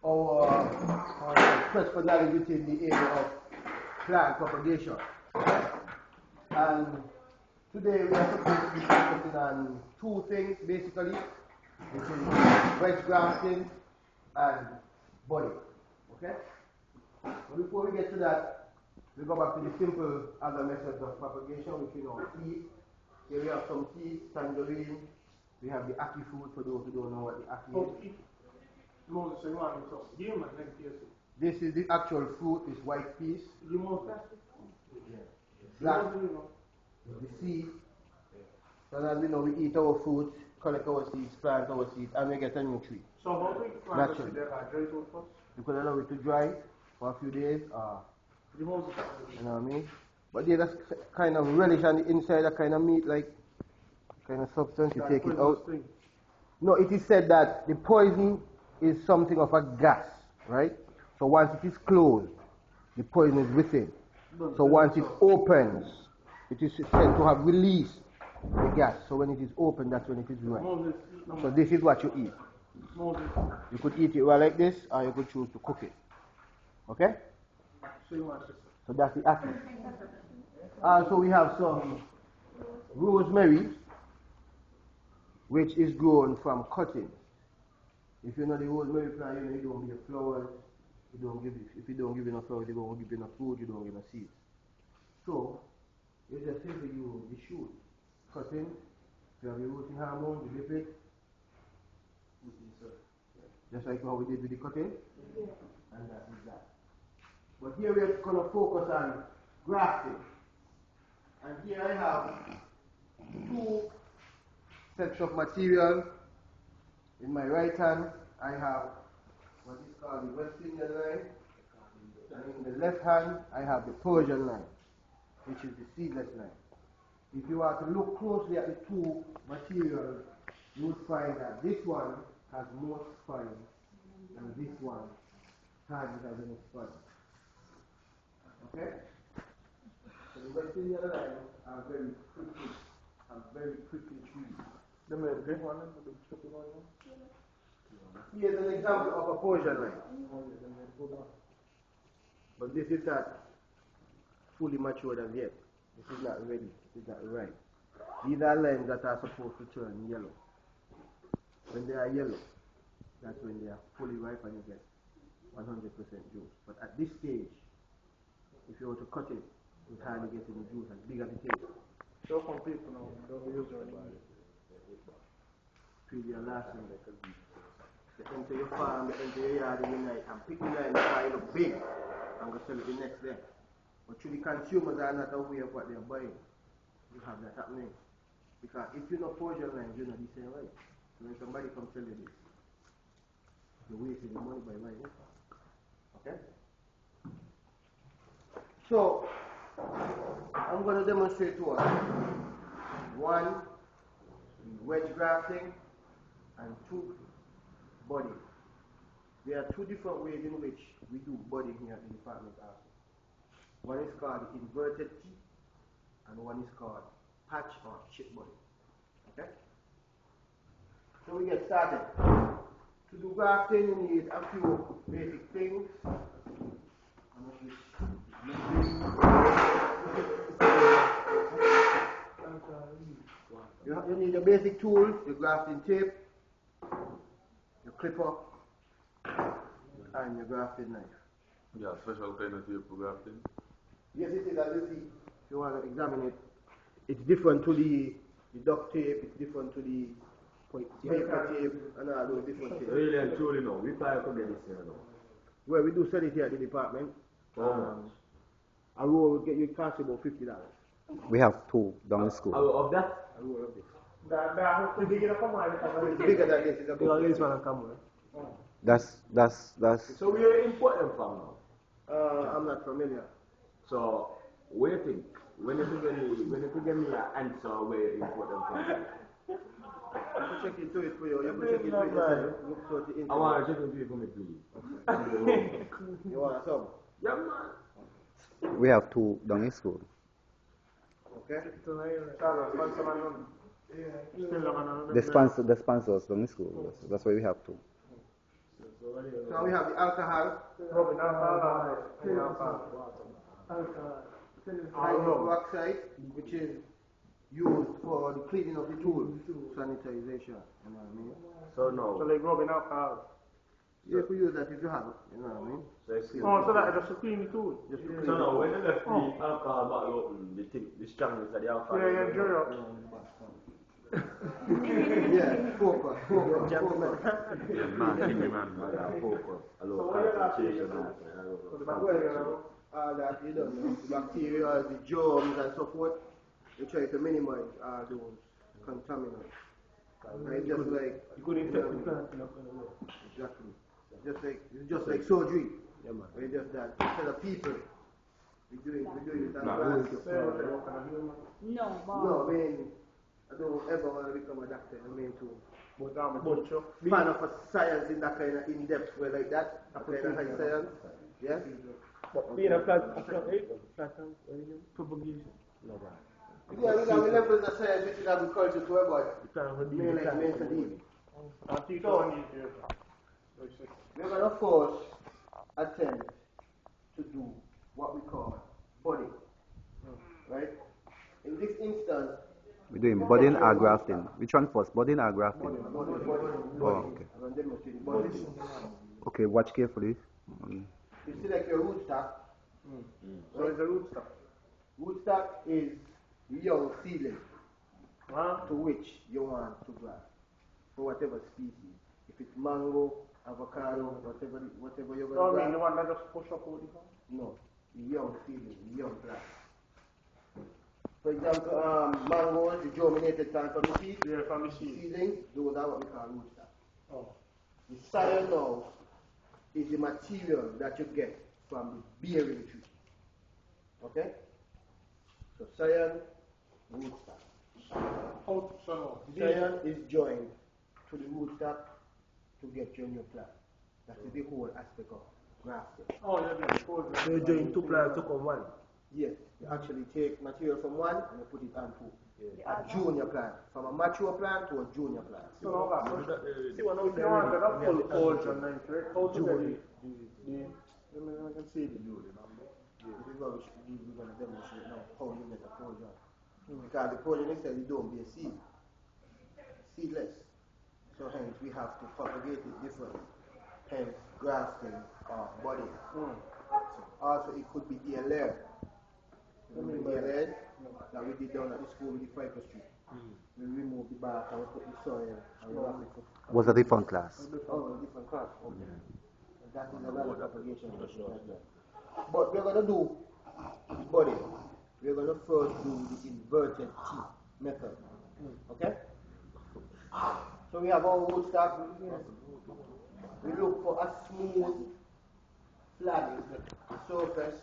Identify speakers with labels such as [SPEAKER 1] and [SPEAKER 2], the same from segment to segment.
[SPEAKER 1] our quest for knowledge within the area of plant propagation. And today we are supposed to be focusing on two things basically, which is wedge grafting and budding. Okay? But before we get to that, we go back to the simple other methods of propagation, which we know seed. Here we have some seeds, tangerine. We have the ackee fruit for those who don't know what the ackee is. This is the actual fruit, this white piece. Black. The seed. So as we know, we eat our fruit, collect our seeds, plant our seeds, and we get a new tree.
[SPEAKER 2] So how do we plant the seed that are dry to first?
[SPEAKER 1] You could allow it to dry for a few days. You know what I mean? But there's a kind of relish on the inside, a kind of meat, like kind of substance. You take it out. No, it is said that the poison is something of a gas, right? So once it is closed, the poison is within. So once it opens, it is said to have released the gas. So when it is open, that's when it is right. So this is what you eat. You could eat it raw like this, or you could choose to cook it. Okay? So that's the ackee. Also we have some rosemary, which is grown from cuttings. If you know the rosemary plant, you don't give flowers, if you don't give enough flowers, you don't give enough food, you don't give enough seeds. So you just simply use the shoot, cutting, you have the rooting hormone, you dip it, just like how we did with the cutting, and that is that. But here we are going to focus on grafting. And here I have two sets of material. In my right hand, I have what is called the West Indian line. And in the left hand, I have the Persian line, which is the seedless line. If you are to look closely at the two materials, you will find that this one has more spine and this one hardly has any spine. Okay? So the West Indian lines are very quickly treated. Here's an example of a Persian line. But this is not fully matured as yet. This is not ready. This is not ripe. These are lines that are supposed to turn yellow. When they are yellow, that's when they are fully ripe and you get 100% juice. But at this stage, if you were to cut it, you hardly get any juice as big as it is.
[SPEAKER 2] So complete now, don't use your body.
[SPEAKER 1] Feel your last one. They enter your farm, they enter your yard in the night and pick the line that look big and go sell it the next day. But the consumers are not aware of what they're buying. You have that happening. Because if you know Persian lines, you know the same way. So when somebody comes tell you this, you're wasting your money by buying it. Okay? So, I'm going to demonstrate to us one, wedge grafting, and two, budding. There are two different ways in which we do budding here at the department also. One is called inverted T, and one is called patch or chip budding. Okay? So we get started. To do grafting, you need a few basic things. You need your basic tools, your grafting tape, your clipper, and your grafting knife.
[SPEAKER 3] Yeah, special kind of tape for grafting?
[SPEAKER 1] Yes, it is, as you see. If you want to examine it, it's different to the duct tape, it's different to the paper tape, and all those different things.
[SPEAKER 3] Really and truly, no. We try to get this here now.
[SPEAKER 1] Well, we do sell it here at the department. A roll will get you cost about $50.
[SPEAKER 4] We have two down in school.
[SPEAKER 3] Of that?
[SPEAKER 1] A roll of this.
[SPEAKER 2] It's
[SPEAKER 1] bigger than this. It's about
[SPEAKER 2] this one come
[SPEAKER 4] That's.
[SPEAKER 3] So where you import them from now?
[SPEAKER 1] I'm not familiar.
[SPEAKER 3] So, what do you think? When you could give me an answer where you import them from?
[SPEAKER 1] I can check into it for you. You can check into it yourself. Look for the internet.
[SPEAKER 3] I want to check into it for me, please.
[SPEAKER 1] You want some?
[SPEAKER 3] Yeah, man.
[SPEAKER 4] We have two down in school.
[SPEAKER 1] Okay.
[SPEAKER 4] The sponsors down in school. That's why we have two.
[SPEAKER 1] So we have the alcohol,
[SPEAKER 2] Rubbing alcohol.
[SPEAKER 1] hydroxide, which is used for the cleaning of the tool, sanitization, you know what I mean?
[SPEAKER 3] So no.
[SPEAKER 2] So like rubbing alcohol.
[SPEAKER 1] You can use that if you have it, you know what I mean?
[SPEAKER 2] So that just to clean the tool.
[SPEAKER 1] Just to
[SPEAKER 3] So
[SPEAKER 1] clean
[SPEAKER 3] no,
[SPEAKER 1] it.
[SPEAKER 3] when you left the alcohol bottle open, the strongness of the alcohol.
[SPEAKER 2] Yeah, Jmorea.
[SPEAKER 1] Yeah, focus.
[SPEAKER 3] Yeah, man. Focus. Allow concentration.
[SPEAKER 1] All that you don't know, the bacteria, the germs and so forth, we try to minimize all those contaminants. Right? Just like exactly. Just like surgery. Yeah, man. It's just that instead of people, we do it as No, I mean, I don't ever want to become a doctor. I mean, to fan of a science in that kind of in-depth way like that, that kind of high science. Yeah.
[SPEAKER 5] But being a propagation. No, man.
[SPEAKER 1] Yeah, we have levels of science which is agriculture to everybody. Male and male to deal. We're going to first attempt to do what we call budding. Right? In this instance,
[SPEAKER 4] We're doing budding or grafting. Which one first, budding or grafting?
[SPEAKER 1] budding.
[SPEAKER 4] Oh, okay.
[SPEAKER 1] I'm going to demonstrate budding.
[SPEAKER 4] Okay, watch carefully.
[SPEAKER 1] You select your rootstock.
[SPEAKER 2] So it's a rootstock.
[SPEAKER 1] Rootstock is the young seedling to which you want to graft for whatever species. If it's mango, avocado, whatever you're going to graft.
[SPEAKER 2] The one that just push up over the ground?
[SPEAKER 1] No, the young seedling, the young plant. For example, mangoes, the germinated plant from the seed.
[SPEAKER 2] Yeah, from the seed.
[SPEAKER 1] Seedlings, those are what we call rootstock.
[SPEAKER 2] Oh.
[SPEAKER 1] The soil now is the material that you get from the bearing tree. Okay? So scion, rootstock. Scion is joined to the rootstock to get your new plant. That is the whole aspect of grafting.
[SPEAKER 2] Oh, yeah.
[SPEAKER 5] So you're doing two plants to come one.
[SPEAKER 1] Yes, you actually take material from one and you put it onto a junior plant. From a mature plant to a junior plant.
[SPEAKER 2] So now see what I'm saying? That full origin, right? How to get I can see the building.
[SPEAKER 1] This is what we're going to demonstrate now, how you get a progeny. Because the progeny says you don't be a seed. Seedless. So hence we have to propagate it differently. Hence grafting or budding. Also it could be ear layer. Remember the ear layers that we did down at the school with the Piper Street. We remove the bark and we put the soil and we wrap it.
[SPEAKER 4] Was a different class.
[SPEAKER 1] Oh, a different class. Okay. That is another propagation. But we're going to do budding. We're going to first do the inverted T method. Okay? So we have our rootstock. We look for a smooth, flat surface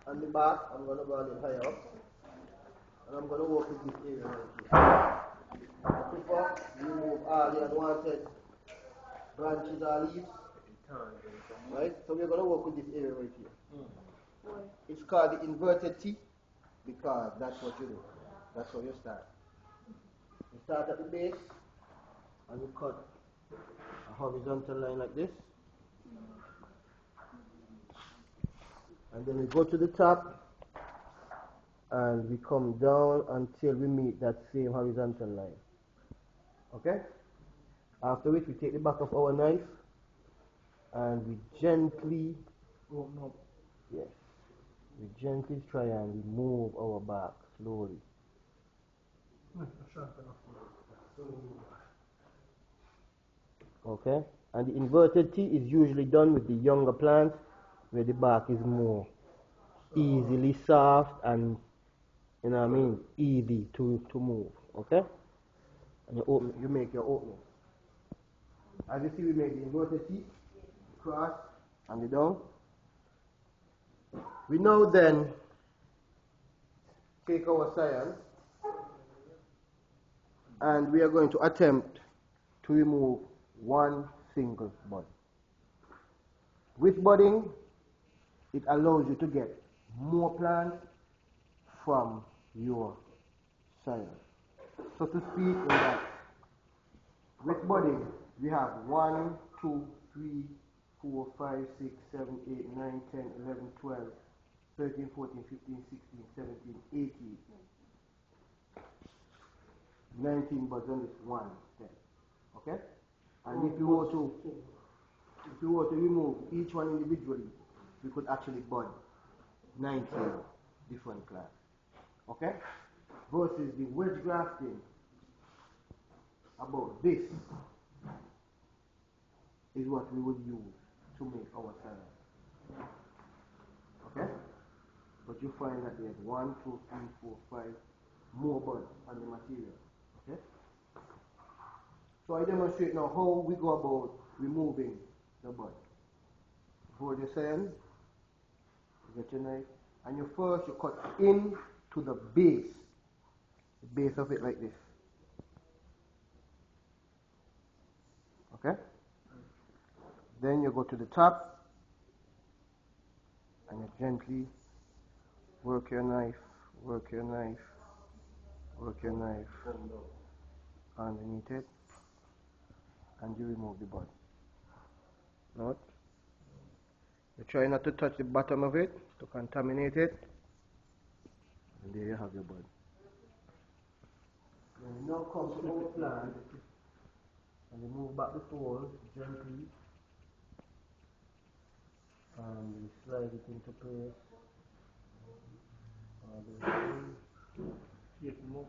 [SPEAKER 1] on the back. I'm going to go a little higher up. And I'm going to work with this area right here. Before, remove all the unwanted branches or leaves. Right? So we're going to work with this area right here. It's called the inverted T because that's what you do. That's how you start. You start at the base and you cut a horizontal line like this. And then we go to the top and we come down until we meet that same horizontal line. Okay? After which we take the back of our knife and we gently we gently try and remove our bark slowly. Okay? And the inverted T is usually done with the younger plants where the bark is more easily soft and, you know what I mean, easy to move. Okay? And you make your opening. As you see, we make the inverted T, cross, and the down. We now then take our scion and we are going to attempt to remove one single bud. With budding, it allows you to get more plants from your scion. So to speak, in that with budding, we have 1, 2, 3, 4, 5, 6, 7, 8, 9, 10, 11, 12, 13, 14, 15, 16, 17, 18, 19 buds on this one stem. Okay? And if you were to remove each one individually, we could actually bud 19 different class. Okay? Versus the wedge grafting, about this is what we would use to make our salad. Okay? But you find that there's 1, 2, 3, 4, 5 more buds on the material. Okay? So I demonstrate now how we go about removing the bud. Hold your sand, get your knife, and you first you cut in to the base of it like this. Okay? Then you go to the top and you gently work your knife underneath it, and you remove the bud. Note, you try not to touch the bottom of it to contaminate it, and there you have your bud. Then you now come to our plant and you move back the fold gently, and you slide it into place.
[SPEAKER 5] Yes, more.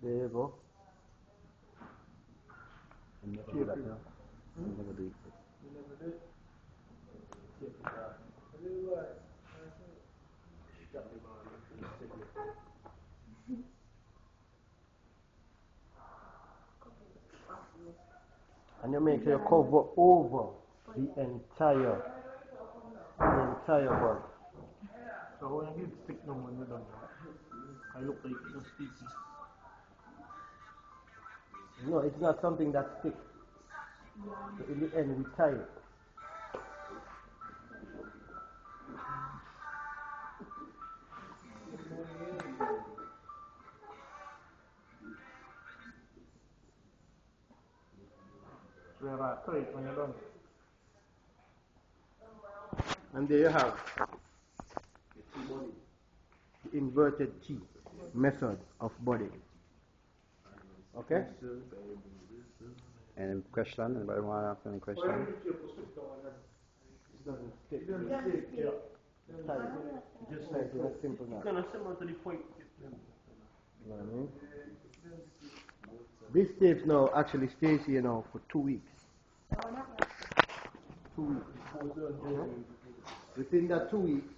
[SPEAKER 1] There you go.
[SPEAKER 4] You never do that now. You never do it.
[SPEAKER 5] You never did. Yes,
[SPEAKER 1] And you make sure you cover over the entire bud.
[SPEAKER 5] so when you get stick them when you're done, I look like it's sticky.
[SPEAKER 1] No, it's not something that sticks. So in the end, we tie it.
[SPEAKER 5] So you're going to tie it when you're done.
[SPEAKER 1] And there you have the inverted T method of budding. Okay?
[SPEAKER 4] Any question? Anybody want to ask any question?
[SPEAKER 1] It doesn't stick. It doesn't stick. Yeah. Tie it. Just like it's simple now.
[SPEAKER 5] Kind of similar to the point.
[SPEAKER 1] You know what I mean? This tape now actually stays here now for 2 weeks. 2 weeks. Okay. Within that 2 weeks,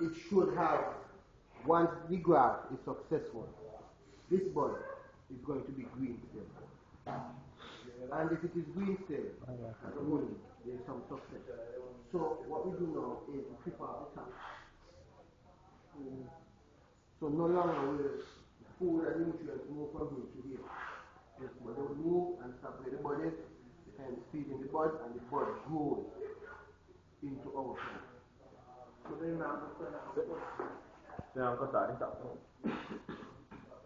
[SPEAKER 1] it should have, once the graft is successful, this bud is going to be green still. And if it is green still, at the moment, there is some success. So what we do now is we clip off the top. So no longer will the food and nutrients move from here to here. Yes, but they will move and stop where the bud is, and feed in the bud, and the bud grows into our plant.
[SPEAKER 2] So then now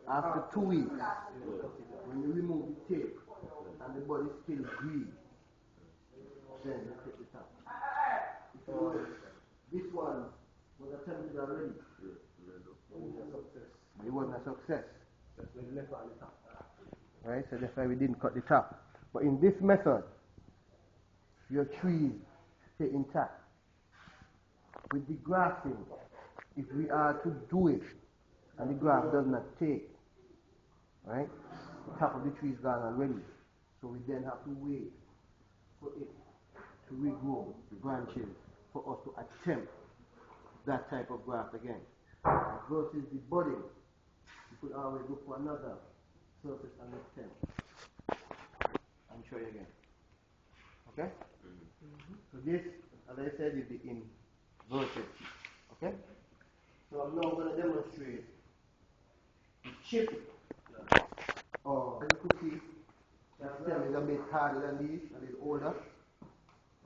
[SPEAKER 1] After 2 weeks, when you remove the tape and the bud is still green, then you take the top. This one was attempted already. It wasn't a success. Right? So that's why we didn't cut the top. But in this method, your trees stay intact. With the grafting, if we are to do it and the graft does not take, right? The top of the tree is gone already. So we then have to wait for it to regrow the branches for us to attempt that type of graft again. Versus the budding, you could always look for another surface and stem. And show you again. Okay? So this, as I said, is the inverted T. Okay? So I'm now going to demonstrate the chip or the cookie. That stem is a bit harder than these, a little older.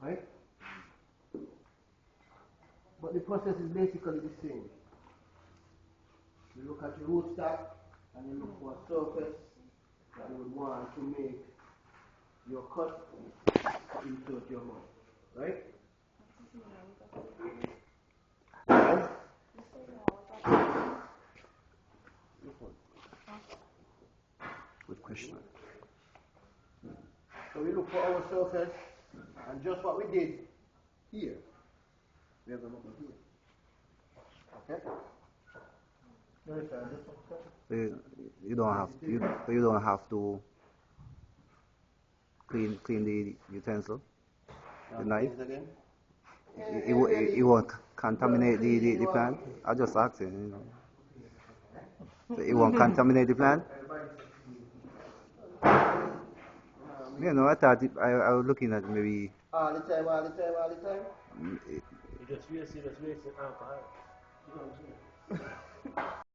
[SPEAKER 1] Right? But the process is basically the same. We look at your rootstock and you look for a surface that you would want to make your cut to insert your mouth. Right? Yes?
[SPEAKER 4] Good question.
[SPEAKER 1] So we look for our surface, and just what we did here, we are going to look here. Okay?
[SPEAKER 4] So you don't have you don't have to clean the utensil, the knife.
[SPEAKER 1] Again.
[SPEAKER 4] It won't contaminate the plant. I just asking, you know. So it won't contaminate the plant. You know, I thought I was looking at maybe.
[SPEAKER 1] All the time.
[SPEAKER 5] You just waste alcohol.